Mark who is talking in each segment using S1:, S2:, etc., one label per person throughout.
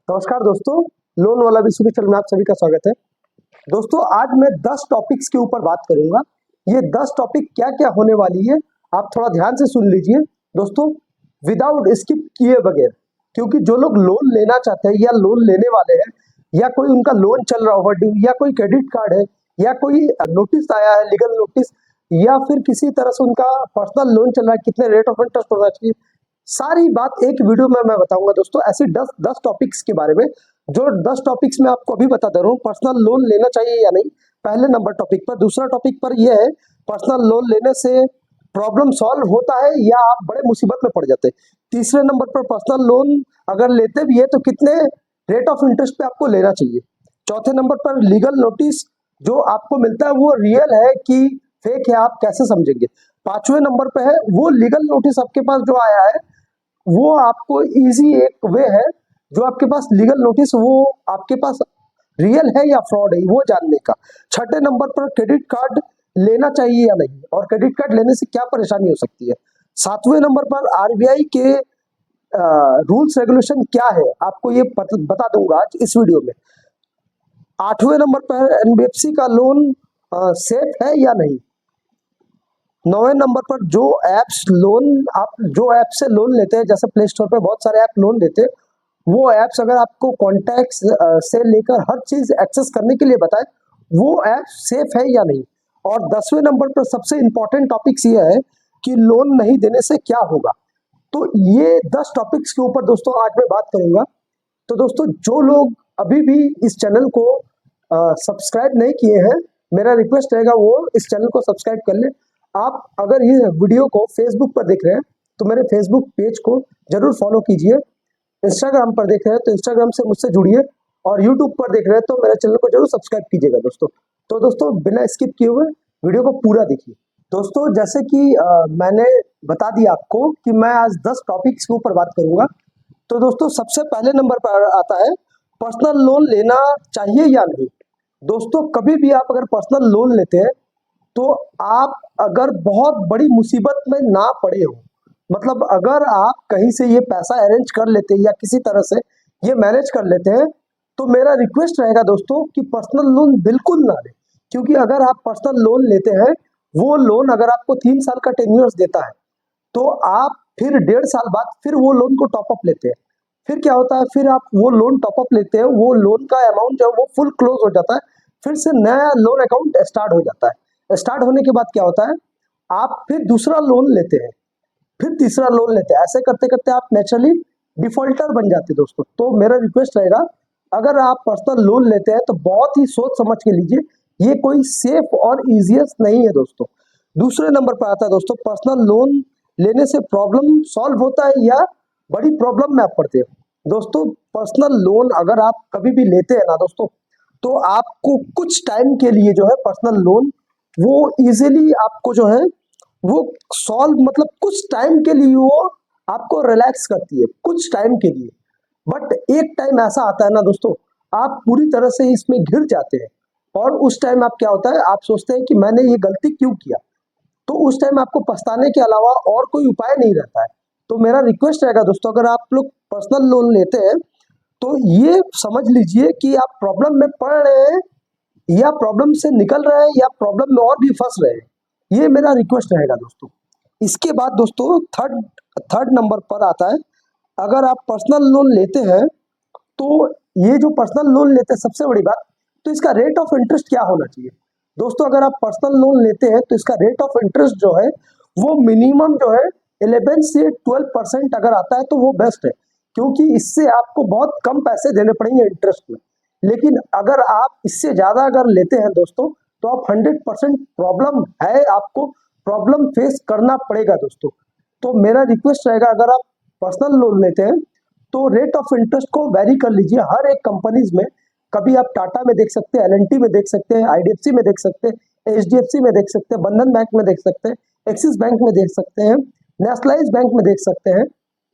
S1: नमस्कार दोस्तों, लोन वाला विश्व के चैनल में आप सभी का स्वागत है। दोस्तों, आज मैं 10 टॉपिक्स के ऊपर बात करूंगा। ये 10 टॉपिक क्या क्या होने वाली है, आप थोड़ा ध्यान से सुन लीजिए दोस्तों, विदाउट स्किप किए बगैर। क्योंकि जो लोग लोन लेना चाहते हैं या लोन लेने वाले हैं, या कोई उनका लोन चल रहा ओवरड्यू, या कोई क्रेडिट कार्ड है, या कोई नोटिस आया है, लीगल नोटिस, या फिर किसी तरह से उनका पर्सनल लोन चल रहा है, कितने रेट ऑफ इंटरेस्ट होना चाहिए, सारी बात एक वीडियो में मैं बताऊंगा दोस्तों। ऐसी 10 टॉपिक्स के बारे में, जो 10 टॉपिक्स में आपको अभी बता दे रहा हूँ। पर्सनल लोन लेना चाहिए या नहीं, पहले नंबर टॉपिक पर। दूसरा टॉपिक पर यह है, पर्सनल लोन लेने से प्रॉब्लम सॉल्व होता है या आप बड़े मुसीबत में पड़ जाते हैं। तीसरे नंबर पर, पर्सनल लोन अगर लेते भी है तो कितने रेट ऑफ इंटरेस्ट पे आपको लेना चाहिए। चौथे नंबर पर, लीगल नोटिस जो आपको मिलता है वो रियल है कि फेक है, आप कैसे समझेंगे। पांचवें नंबर पे है, वो लीगल नोटिस आपके पास जो आया है वो आपको इजी एक वे है, जो आपके पास लीगल नोटिस वो आपके पास रियल है या फ्रॉड है, वो जानने का। छठे नंबर पर, क्रेडिट कार्ड लेना चाहिए या नहीं, और क्रेडिट कार्ड लेने से क्या परेशानी हो सकती है। सातवें नंबर पर, आरबीआई के रूल्स रेगुलेशन क्या है, आपको ये बता दूंगा आज इस वीडियो में। आठवें नंबर पर, एनबीएफसी का लोन सेफ है या नहीं। नौवें नंबर पर, जो ऐप्स लोन आप जो ऐप से लोन लेते हैं, जैसे प्ले स्टोर पे बहुत सारे ऐप लोन देते हैं, वो ऐप्स अगर आपको कॉन्टैक्ट्स से लेकर हर चीज एक्सेस करने के लिए बताए, वो ऐप सेफ है या नहीं। और 10वें नंबर पर सबसे इंपॉर्टेंट टॉपिक्स ये है कि लोन नहीं देने से क्या होगा। तो ये 10 टॉपिक्स के ऊपर दोस्तों आज मैं बात करूंगा। तो दोस्तों, जो लोग अभी भी इस चैनल को सब्सक्राइब नहीं किए हैं, मेरा रिक्वेस्ट रहेगा वो इस चैनल को सब्सक्राइब कर ले। आप अगर ये वीडियो को फेसबुक पर देख रहे हैं तो मेरे फेसबुक पेज को जरूर फॉलो कीजिए। इंस्टाग्राम पर देख रहे हैं तो इंस्टाग्राम से मुझसे जुड़िए, और यूट्यूब पर देख रहे हैं तो मेरे चैनल को जरूर सब्सक्राइब कीजिएगा दोस्तों। तो दोस्तों, बिना स्किप किए हुए वीडियो को पूरा देखिए। दोस्तों, जैसे कि मैंने बता दिया आपको कि मैं आज 10 टॉपिक्स के ऊपर बात करूंगा। तो दोस्तों, सबसे पहले नंबर पर आता है, पर्सनल लोन लेना चाहिए या नहीं। दोस्तों, कभी भी आप अगर पर्सनल लोन लेते हैं तो आप अगर बहुत बड़ी मुसीबत में ना पड़े हो, मतलब अगर आप कहीं से ये पैसा अरेंज कर लेते हैं या किसी तरह से ये मैनेज कर लेते हैं, तो मेरा रिक्वेस्ट रहेगा दोस्तों कि पर्सनल लोन बिल्कुल ना लें। क्योंकि अगर आप पर्सनल लोन लेते हैं, वो लोन अगर आपको 3 साल का टेन्योर्स देता है, तो आप फिर 1.5 साल बाद फिर वो लोन को टॉपअप लेते हैं। फिर क्या होता है, फिर आप वो लोन टॉपअप लेते हैं, वो लोन का अमाउंट जो है वो फुल क्लोज हो जाता है, फिर से नया लोन अकाउंट स्टार्ट हो जाता है। स्टार्ट होने के बाद क्या होता है, आप फिर दूसरा लोन लेते हैं, फिर तीसरा लोन लेते हैं, ऐसे करते करते आप नेचुरली डिफॉल्टर बन जाते हैं दोस्तों। तो मेरा रिक्वेस्ट रहेगा, अगर आप पर्सनल लोन लेते हैं तो बहुत ही सोच समझ के लीजिए, ये कोई सेफ और इजीएस्ट नहीं है दोस्तों। दूसरे नंबर पर आता है दोस्तों, पर्सनल लोन लेने से प्रॉब्लम सॉल्व होता है या बड़ी प्रॉब्लम में आप पड़ते हो। दोस्तों, पर्सनल लोन अगर आप कभी भी लेते हैं ना दोस्तों, तो आपको कुछ टाइम के लिए जो है पर्सनल लोन वो इजीली आपको जो है वो सॉल्व, मतलब कुछ टाइम के लिए वो आपको रिलैक्स करती है, कुछ टाइम के लिए। बट एक टाइम ऐसा आता है ना दोस्तों, आप पूरी तरह से इसमें घिर जाते हैं, और उस टाइम आप क्या होता है, आप सोचते हैं कि मैंने ये गलती क्यों किया। तो उस टाइम आपको पछताने के अलावा और कोई उपाय नहीं रहता है। तो मेरा रिक्वेस्ट रहेगा दोस्तों, अगर आप लोग पर्सनल लोन लेते हैं तो ये समझ लीजिए कि आप प्रॉब्लम में पड़ रहे हैं, या प्रॉब्लम से निकल रहे हैं, या प्रॉब्लम में और भी फंस रहे हैं। ये मेरा रिक्वेस्ट रहेगा दोस्तों। इसके बाद दोस्तों, थर्ड नंबर पर आता है, अगर आप पर्सनल लोन लेते हैं तो ये जो पर्सनल लोन लेते हैं, सबसे बड़ी बात तो इसका रेट ऑफ इंटरेस्ट क्या होना चाहिए। दोस्तों, अगर आप पर्सनल लोन लेते हैं तो इसका रेट ऑफ इंटरेस्ट जो है वो मिनिमम जो है 11 से 12% अगर आता है तो वो बेस्ट है, क्योंकि इससे आपको बहुत कम पैसे देने पड़ेंगे इंटरेस्ट में। लेकिन अगर आप इससे ज्यादा अगर लेते हैं दोस्तों, तो आप 100% प्रॉब्लम है, आपको प्रॉब्लम फेस करना पड़ेगा दोस्तों। तो मेरा रिक्वेस्ट रहेगा, अगर आप पर्सनल लोन लेते हैं तो रेट ऑफ इंटरेस्ट को वेरी कर लीजिए हर एक कंपनीज में। कभी आप टाटा में देख सकते हैं, एलएनटी में देख सकते हैं, आईडीएफसी में देख सकते हैं, एचडीएफसी में देख सकते हैं, बंधन बैंक में देख सकते हैं, एक्सिस बैंक में देख सकते हैं, नेशनलाइज बैंक में देख सकते हैं।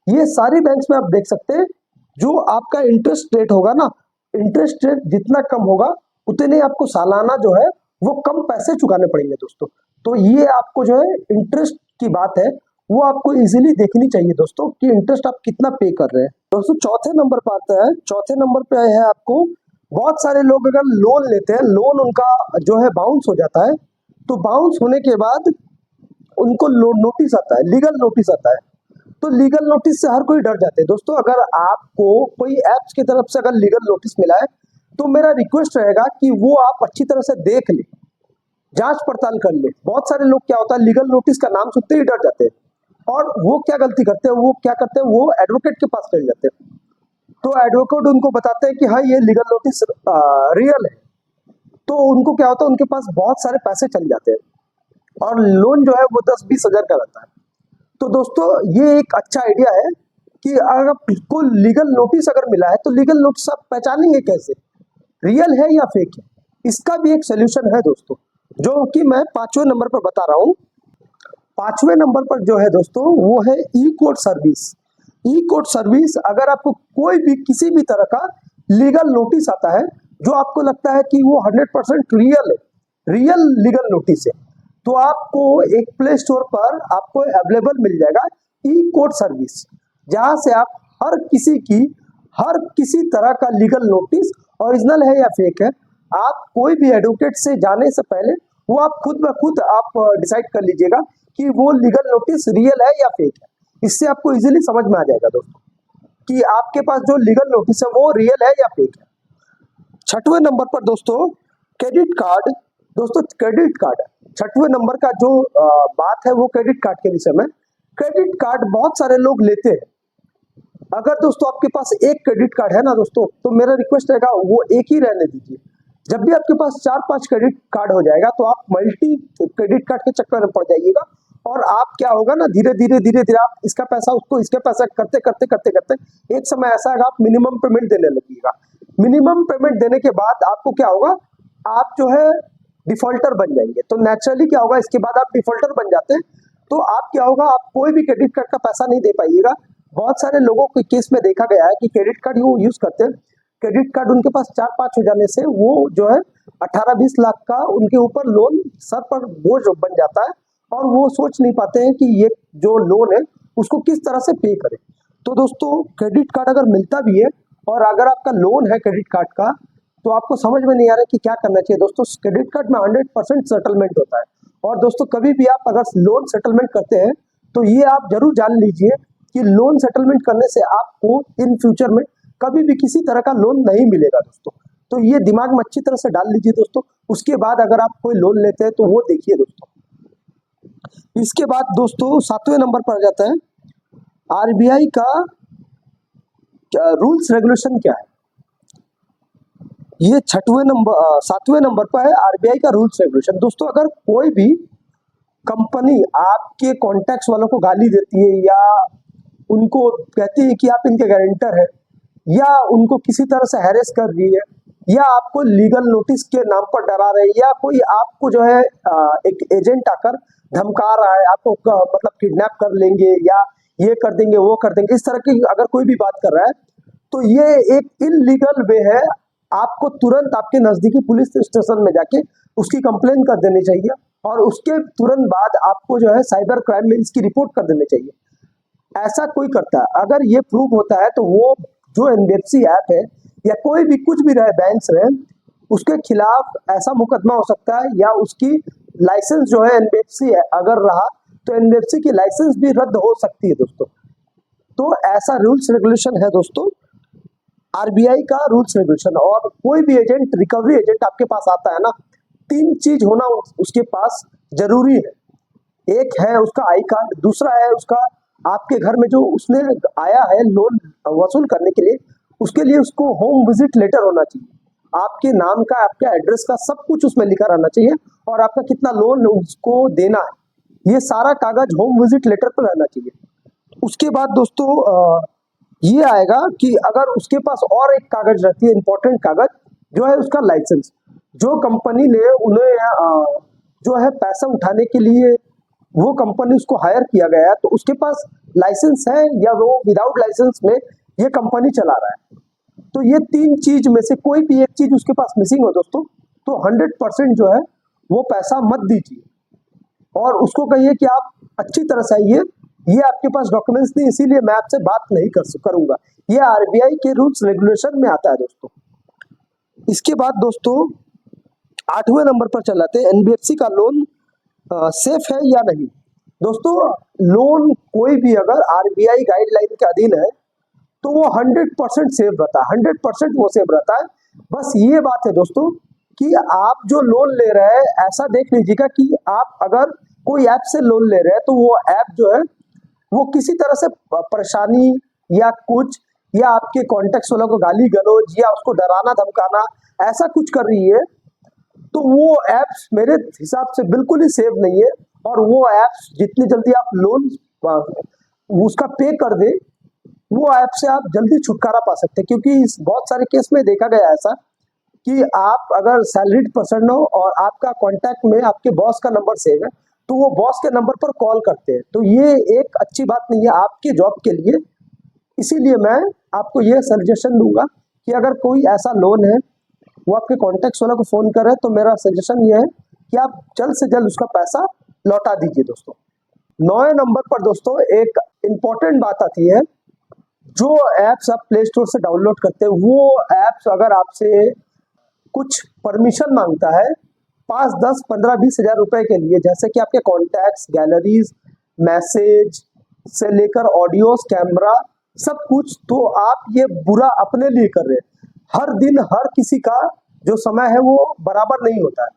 S1: ये सारी बैंक्स में आप देख सकते हैं, जो आपका इंटरेस्ट रेट होगा ना, इंटरेस्ट रेट जितना कम होगा उतने आपको सालाना जो है वो कम पैसे चुकाने पड़ेंगे दोस्तों। तो ये आपको जो है इंटरेस्ट की बात है वो आपको इजीली देखनी चाहिए दोस्तों कि इंटरेस्ट आप कितना पे कर रहे हैं। दोस्तों चौथे नंबर पर आता है, चौथे नंबर पे है आपको, बहुत सारे लोग अगर लोन लेते हैं, लोन उनका जो है बाउंस हो जाता है, तो बाउंस होने के बाद उनको लोन नोटिस आता है, लीगल नोटिस आता है। तो लीगल नोटिस से हर कोई डर जाते हैं दोस्तों। अगर आपको कोई एप्स की तरफ से अगर लीगल नोटिस मिला है तो मेरा रिक्वेस्ट रहेगा कि वो आप अच्छी तरह से देख ले, जांच पड़ताल कर ले। बहुत सारे लोग क्या होता है, लीगल नोटिस का नाम सुनते ही डर जाते हैं और वो क्या गलती करते हैं, वो क्या करते हैं, वो एडवोकेट के पास चले जाते हैं। तो एडवोकेट उनको बताते हैं कि हाँ ये लीगल नोटिस रियल है, तो उनको क्या होता है, उनके पास बहुत सारे पैसे चल जाते हैं और लोन जो है वो 10-20 हजार का रहता है। तो दोस्तों ये एक अच्छा आइडिया है कि अगर आपको लीगल नोटिस अगर मिला है तो लीगल नोटिस आप पहचानेंगे कैसे, रियल है या फेक है। इसका भी एक सोल्यूशन है दोस्तों, जो कि मैं 5वें नंबर पर बता रहा हूँ। 5वें नंबर पर जो है दोस्तों वो है ई कोर्ट सर्विस। ई कोर्ट सर्विस, अगर आपको कोई भी किसी भी तरह का लीगल नोटिस आता है जो आपको लगता है कि वो 100% रियल है, रियल लीगल नोटिस है, तो आपको एक प्ले स्टोर पर आपको अवेलेबल मिल जाएगा ई कोर्ट सर्विस, जहां से आप हर किसी तरह का लीगल नोटिस ओरिजिनल है या फेक है, आप कोई भी एडवोकेट से जाने से पहले वो आप खुद ब खुद आप डिसाइड कर लीजिएगा कि वो लीगल नोटिस रियल है या फेक है। इससे आपको इजीली समझ में आ जाएगा दोस्तों कि आपके पास जो लीगल नोटिस है वो रियल है या फेक है। 6वें नंबर पर दोस्तों क्रेडिट कार्ड। दोस्तों क्रेडिट कार्ड 6वें नंबर का जो बात है वो क्रेडिट कार्ड के विषय में। क्रेडिट कार्ड बहुत सारे लोग लेते हैं। अगर दोस्तों आपके पास एक क्रेडिट कार्ड है ना दोस्तों, तो मेरा रिक्वेस्ट रहेगा वो एक ही रहने दीजिए। जब भी आपके पास 4-5 क्रेडिट कार्ड हो जाएगा तो आप मल्टी क्रेडिट कार्ड के चक्कर में पड़ जाइएगा और आप क्या होगा ना, धीरे धीरे आप इसका पैसा उसको, इसके पैसा करते करते करते करते एक समय ऐसा आएगा आप मिनिमम पेमेंट देने लगेगा। मिनिमम पेमेंट देने के बाद आपको क्या होगा, आप जो है डिफॉल्टर बन जाएंगे। तो नेचुरली क्या होगा, इसके बाद आप डिफॉल्टर बन जाते हैं तो आप क्या होगा, आप कोई भी क्रेडिट कार्ड का पैसा नहीं दे पाइएगा। बहुत सारे लोगों के केस में देखा गया है कि क्रेडिट कार्ड वो यूज करते हैं, क्रेडिट कार्ड उनके पास 4-5 हो जाने से वो जो है 18-20 लाख का उनके ऊपर लोन सर पर बोझ बन जाता है और वो सोच नहीं पाते हैं कि ये जो लोन है उसको किस तरह से पे करें। तो दोस्तों क्रेडिट कार्ड अगर मिलता भी है और अगर आपका लोन है क्रेडिट कार्ड का, तो आपको समझ में नहीं आ रहा कि क्या करना चाहिए। दोस्तों क्रेडिट कार्ड में 100% सेटलमेंट होता है और दोस्तों कभी भी आप अगर लोन सेटलमेंट करते हैं तो ये आप जरूर जान लीजिए कि लोन सेटलमेंट करने से आपको इन फ्यूचर में कभी भी किसी तरह का लोन नहीं मिलेगा दोस्तों। तो ये दिमाग में अच्छी तरह से डाल लीजिए दोस्तों। उसके बाद अगर आप कोई लोन लेते हैं तो वो देखिए दोस्तों। इसके बाद दोस्तों 7वें नंबर पर आ जाता है आरबीआई का रूल्स रेगुलेशन क्या है। ये 7वें नंबर पर है आरबीआई का रूल्स रेगुलेशन। दोस्तों अगर कोई भी कंपनी आपके कॉन्टैक्ट्स वालों को गाली देती है या उनको कहती है कि आप इनके गारंटर है, या उनको किसी तरह से हैरेस कर रही है, या आपको लीगल नोटिस के नाम पर डरा रहे हैं, या कोई आपको जो है एक एजेंट आकर धमका रहा है, आपको मतलब किडनैप कर लेंगे या ये कर देंगे वो कर देंगे, इस तरह की अगर कोई भी बात कर रहा है तो ये एक इलीगल वे है। आपको तुरंत आपके नजदीकी पुलिस स्टेशन में जाके उसकी कंप्लेन कर देनी चाहिए और उसके तुरंत बाद आपको जो है साइबर क्राइम में इसकी रिपोर्ट कर देनी चाहिए। ऐसा कोई करता है, अगर ये प्रूव होता है तो वो जो एनबीएफसी ऐप है या कोई भी कुछ भी रहे बैंक्स रहे, उसके खिलाफ ऐसा मुकदमा हो सकता है या उसकी लाइसेंस जो है एनबीएफसी अगर रहा तो एनबीएफसी की लाइसेंस भी रद्द हो सकती है दोस्तों। तो ऐसा रूल्स रेगुलेशन है दोस्तों आरबीआई का रूल्स रेगुलेशन। और कोई भी एजेंट, रिकवरी एजेंट आपके पास आता है ना, 3 चीज होना उसके पास जरूरी है। एक है उसका आई कार्ड, दूसरा है उसका आपके घर में जो उसने आया है लोन वसूल करने के लिए, उसके लिए उसको होम विजिट लेटर होना चाहिए। आपके नाम का, आपके एड्रेस का सब कुछ उसमें लिखा रहना चाहिए और आपका कितना लोन उसको देना है, ये सारा कागज होम विजिट लेटर पर रहना चाहिए। उसके बाद दोस्तों ये आएगा कि अगर उसके पास और एक कागज रहती है, इंपॉर्टेंट कागज, जो है उसका लाइसेंस। जो कंपनी ने उन्हें जो है पैसा उठाने के लिए वो कंपनी उसको हायर किया गया है, तो उसके पास लाइसेंस है या वो विदाउट लाइसेंस में ये कंपनी चला रहा है। तो ये 3 चीज में से कोई भी एक चीज उसके पास मिसिंग हो दोस्तों, तो 100% जो है वो पैसा मत दीजिए और उसको कहिए कि आप अच्छी तरह से आइए, ये आपके पास डॉक्यूमेंट्स नहीं, इसीलिए मैं आपसे बात नहीं करूंगा। ये आरबीआई के रूल्स रेगुलेशन में आता है दोस्तों। इसके बाद दोस्तों 8वें नंबर पर चलाते हैं, एनबीएफसी का लोन सेफ है या नहीं। दोस्तों लोन कोई भी अगर आरबीआई गाइडलाइन के अधीन है तो वो 100% सेफ रहता है, 100% वो सेफ रहता है। बस ये बात है दोस्तों कि आप जो लोन ले रहे हैं ऐसा देख लीजिएगा कि आप अगर कोई ऐप से लोन ले रहे हैं तो वो ऐप जो है वो किसी तरह से परेशानी या कुछ, या आपके कॉन्टेक्ट वालों को गाली गलौज या उसको डराना धमकाना ऐसा कुछ कर रही है, तो वो ऐप्स मेरे हिसाब से बिल्कुल ही सेफ नहीं है। और वो ऐप्स जितनी जल्दी आप लोन उसका पे कर दे, वो ऐप से आप जल्दी छुटकारा पा सकते हैं। क्योंकि इस बहुत सारे केस में देखा गया ऐसा कि आप अगर सैलरीड पर्सन हो और आपका कॉन्टैक्ट में आपके बॉस का नंबर सेव है, तो वो बॉस के नंबर पर कॉल करते हैं, तो ये एक अच्छी बात नहीं है आपके जॉब के लिए। इसीलिए मैं आपको ये सजेशन दूंगा कि अगर कोई ऐसा लोन है वो आपके कॉन्टैक्ट्स वालों को फोन करे, तो मेरा सजेशन ये है कि आप जल्द से जल्द उसका पैसा लौटा दीजिए दोस्तों। 9वें नंबर पर दोस्तों एक इम्पोर्टेंट बात आती है, जो ऐप्स आप प्ले स्टोर से डाउनलोड करते हैं वो ऐप्स अगर आपसे कुछ परमिशन मांगता है 5, 10, 15, 20 हजार रुपए के लिए, जैसे कि आपके कॉन्टैक्ट्स, गैलरीज, मैसेज से लेकर ऑडियोस, कैमरा सब कुछ, तो आप ये बुरा अपने लिए कर रहे हैं। हर दिन हर किसी का जो समय है वो बराबर नहीं होता है,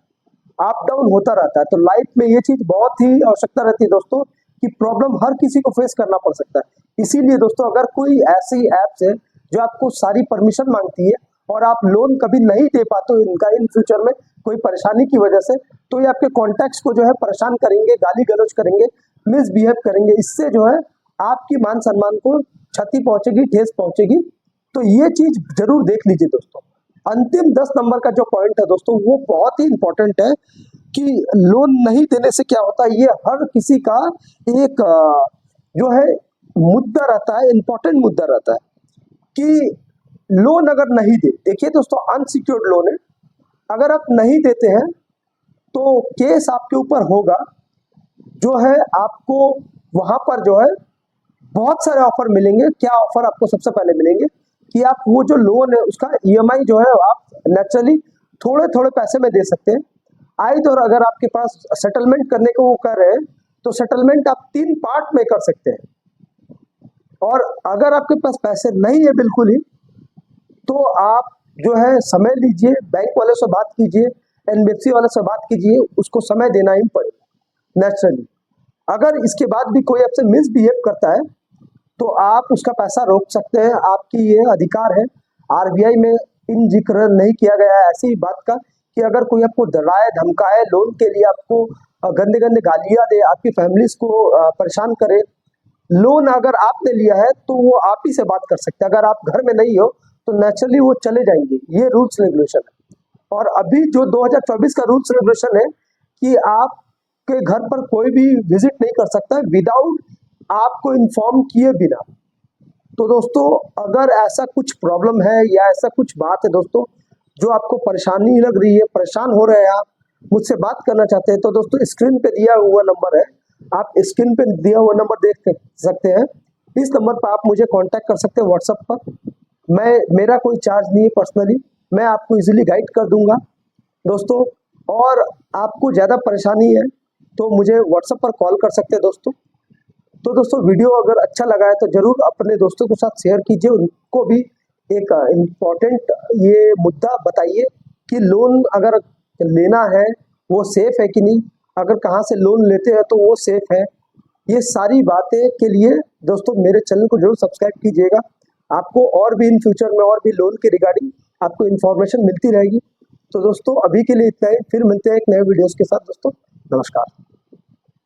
S1: अप डाउन होता रहता है। तो लाइफ में ये चीज बहुत ही आवश्यकता रहती है दोस्तों कि प्रॉब्लम हर किसी को फेस करना पड़ सकता है। इसीलिए दोस्तों अगर कोई ऐसी ऐप्स है जो आपको सारी परमिशन मांगती है और आप लोन कभी नहीं दे पाते हो इनका इन फ्यूचर में कोई परेशानी की वजह से, तो ये आपके कॉन्टैक्ट्स को जो है परेशान करेंगे, गाली गलौज करेंगे, मिसबिहेव करेंगे। इससे जो है आपकी मान सम्मान को क्षति पहुंचेगी, ठेस पहुंचेगी। तो ये चीज जरूर देख लीजिए दोस्तों। अंतिम 10 नंबर का जो पॉइंट है दोस्तों वो बहुत ही इंपॉर्टेंट है कि लोन नहीं देने से क्या होता है। ये हर किसी का एक जो है मुद्दा रहता है, इंपॉर्टेंट मुद्दा रहता है कि लोन अगर नहीं दे, देखिए दोस्तों अनसिक्योर्ड लोन है, अगर आप नहीं देते हैं तो केस आपके ऊपर होगा। जो है आपको वहां पर जो है बहुत सारे ऑफर मिलेंगे। क्या ऑफर आपको सबसे पहले मिलेंगे कि आप वो जो लोन है उसका ईएमआई जो है आप नेचुरली थोड़े थोड़े पैसे में दे सकते हैं। आए तो अगर आपके पास सेटलमेंट करने को वो कर रहे हैं तो सेटलमेंट आप 3 पार्ट में कर सकते हैं। और अगर आपके पास पैसे नहीं है बिल्कुल ही, तो आप जो है समय लीजिए, बैंक वाले से बात कीजिए, एनबीएफसी वाले से बात कीजिए, उसको समय देना ही पड़ेगा नेचुरली। अगर इसके बाद भी कोई आपसे मिसबिहेव करता है तो आप उसका पैसा रोक सकते हैं, आपकी ये अधिकार है। आरबीआई में इन जिक्र नहीं किया गया है ऐसी बात का कि अगर कोई आपको डराए धमकाए लोन के लिए, आपको गंदे गंदे गालियां दे, आपकी फैमिलीज को परेशान करे, लोन अगर आपने लिया है तो वो आप ही से बात कर सकते हैं। अगर आप घर में नहीं हो तो नेचुरली वो चले जाएंगे। ये रूल्स रेगुलेशन है। और अभी जो 2024 का रूल्स रेगुलेशन है कि आपके घर पर कोई भी विजिट नहीं कर सकता है विदाउट आपको इन्फॉर्म किए बिना। तो दोस्तों अगर ऐसा कुछ प्रॉब्लम है या ऐसा कुछ बात है दोस्तों जो आपको परेशानी लग रही है, परेशान हो रहे हैं, आप मुझसे बात करना चाहते हैं, तो दोस्तों स्क्रीन पे दिया हुआ नंबर है, आप स्क्रीन पे दिया हुआ नंबर देख सकते हैं। इस नंबर पर आप मुझे कांटेक्ट कर सकते हैं व्हाट्सएप पर। मेरा कोई चार्ज नहीं है पर्सनली, मैं आपको इजीली गाइड कर दूंगा दोस्तों। और आपको ज़्यादा परेशानी है तो मुझे व्हाट्सएप पर कॉल कर सकते हैं दोस्तों। तो दोस्तों वीडियो अगर अच्छा लगा है तो जरूर अपने दोस्तों के साथ शेयर कीजिए, उनको भी एक इम्पोर्टेंट ये मुद्दा बताइए कि लोन अगर लेना है वो सेफ है कि नहीं, अगर कहाँ से लोन लेते हैं तो वो सेफ है। ये सारी बातें के लिए दोस्तों मेरे चैनल को जरूर सब्सक्राइब कीजिएगा। आपको और भी इन फ्यूचर में और भी लोन के रिगार्डिंग आपको इन्फॉर्मेशन मिलती रहेगी। तो दोस्तों अभी के लिए इतना ही, फिर मिलते हैं एक नए वीडियोस के साथ दोस्तों। नमस्कार।